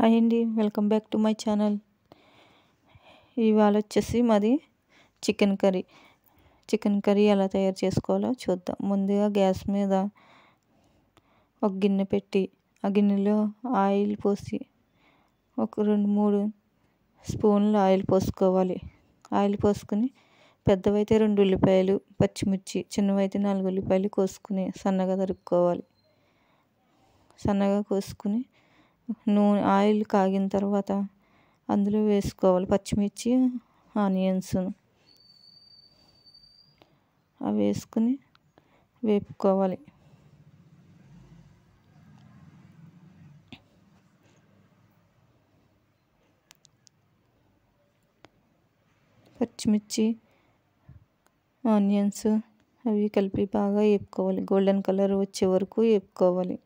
Hi అండి, welcome back to my channel. ఇవాళ వచ్చేసి మాది చికెన్ కర్రీ ఎలా తయారు చేసుకోవాలో చూద్దాం. ముందుగా గ్యాస్ మీద ఒక గిన్నె పెట్టి ఆ గిన్నెలో ఆయిల్ పోసి ఒక 2-3 స్పూన్లు ఆయిల్ పోసుకోవాలి. ఆయిల్ పోసుకుని పెద్దవైతే 2 ఉల్లిపాయలు, పచ్చిమిర్చి, చిన్నవైతే 4 ఉల్లిపాయలు కోసుకుని సన్నగా తరుక్కోవాలి. సన్నగా కోసుకుని నూనె ఆయిల్ కాగిన తర్వాత అందులో వేసుకోవాలి పచ్చిమిర్చి, ఆనియన్స్. అవి వేసుకుని వేపుకోవాలి. పచ్చిమిర్చి, ఆనియన్స్ అవి కలిపి బాగా వేపుకోవాలి. గోల్డెన్ కలర్ వచ్చే వరకు వేపుకోవాలి.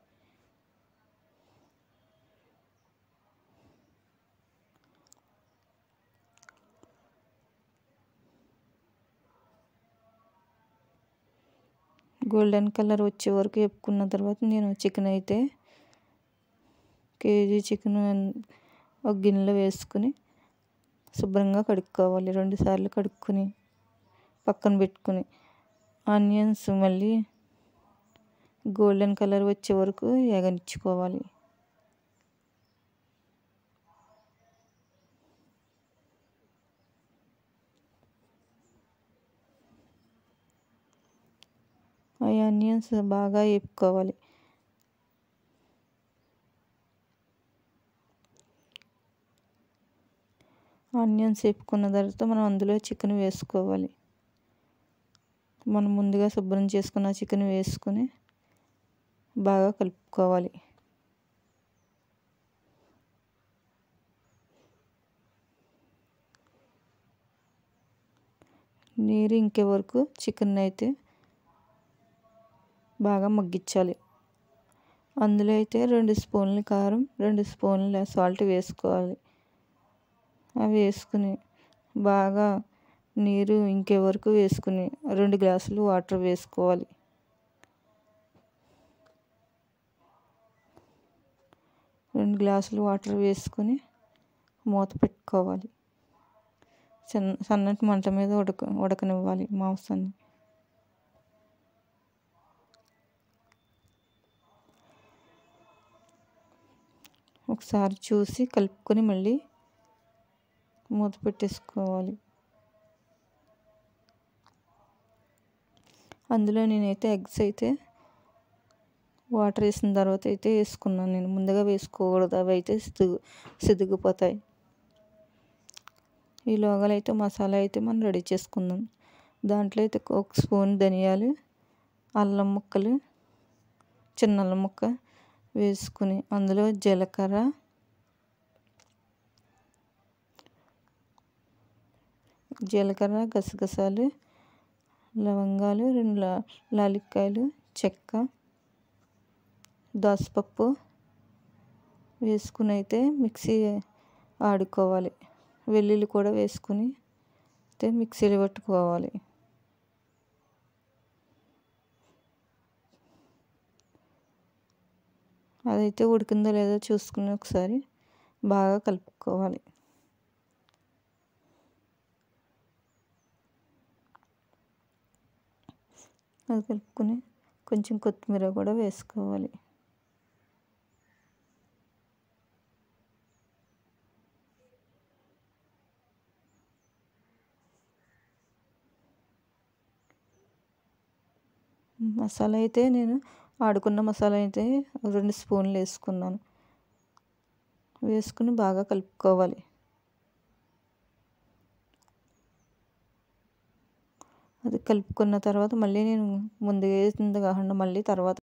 గోల్డెన్ కలర్ వచ్చే వరకు వేపుకున్న తర్వాత నేను చికెన్ అయితే కేజీ చికెన్ ఒక గిన్నెలో వేసుకుని శుభ్రంగా కడుక్కోవాలి. 2 సార్లు కడుక్కుని పక్కన పెట్టుకుని ఆనియన్స్ మళ్ళీ గోల్డెన్ కలర్ వచ్చే వరకు వేగనిచ్చుకోవాలి. ఆ ఆనియన్స్ బాగా వేపుకోవాలి. ఆనియన్స్ వేపుకున్న తర్వాత మనం అందులో చికెన్ వేసుకోవాలి. మనం ముందుగా శుభ్రం చేసుకున్న చికెన్ వేసుకుని బాగా కలుపుకోవాలి. నీరు ఇంకే వరకు చికెన్ అయితే బాగా మగ్గించాలి. అందులో అయితే 2 స్పూన్ల కారం, 2 స్పూన్ల సాల్ట్ వేసుకోవాలి. అవి వేసుకుని బాగా నీరు ఇంకే వరకు వేసుకుని 2 గ్లాసులు వాటర్ వేసుకోవాలి. 2 గ్లాసులు వాటర్ వేసుకుని మూత పెట్టుకోవాలి. సన్నటి మంట మీద ఉడకనివ్వాలి మాంసాన్ని. ఒకసారి చూసి కలుపుకొని మళ్ళీ మూత పెట్టేసుకోవాలి. అందులో నేనైతే ఎగ్స్ అయితే వాటర్ వేసిన తర్వాత అయితే వేసుకున్నాను. నేను ముందుగా వేసుకోకూడదు, అవి అయితే సిదిగిపోతాయి. ఈలోగా అయితే మసాలా అయితే మనం రెడీ చేసుకుందాం. దాంట్లో అయితే 1 స్పూన్ ధనియాలు, అల్లం ముక్కలు, చిన్న అల్లం ముక్క వేసుకుని అందులో జీలకర్ర, గసగసాలు, లవంగాలు, 2 లాలిక్కాయలు, చెక్క, దోసపప్పు వేసుకుని అయితే మిక్సీ ఆడుకోవాలి. వెల్లుల్లి కూడా వేసుకుని అయితే మిక్సీలో పట్టుకోవాలి. అదైతే ఉడికిందో లేదో చూసుకుని ఒకసారి బాగా కలుపుకోవాలి. అది కలుపుకొని కొంచెం కొత్తిమీర కూడా వేసుకోవాలి. మసాలా అయితే నేను ఆడుకున్న మసాలా అయితే 2 స్పూన్లు వేసుకున్నాను. వేసుకుని బాగా కలుపుకోవాలి. అది కలుపుకున్న తర్వాత మళ్ళీ నేను ముందుగా వేసింది కాకుండా మళ్ళీ తర్వాత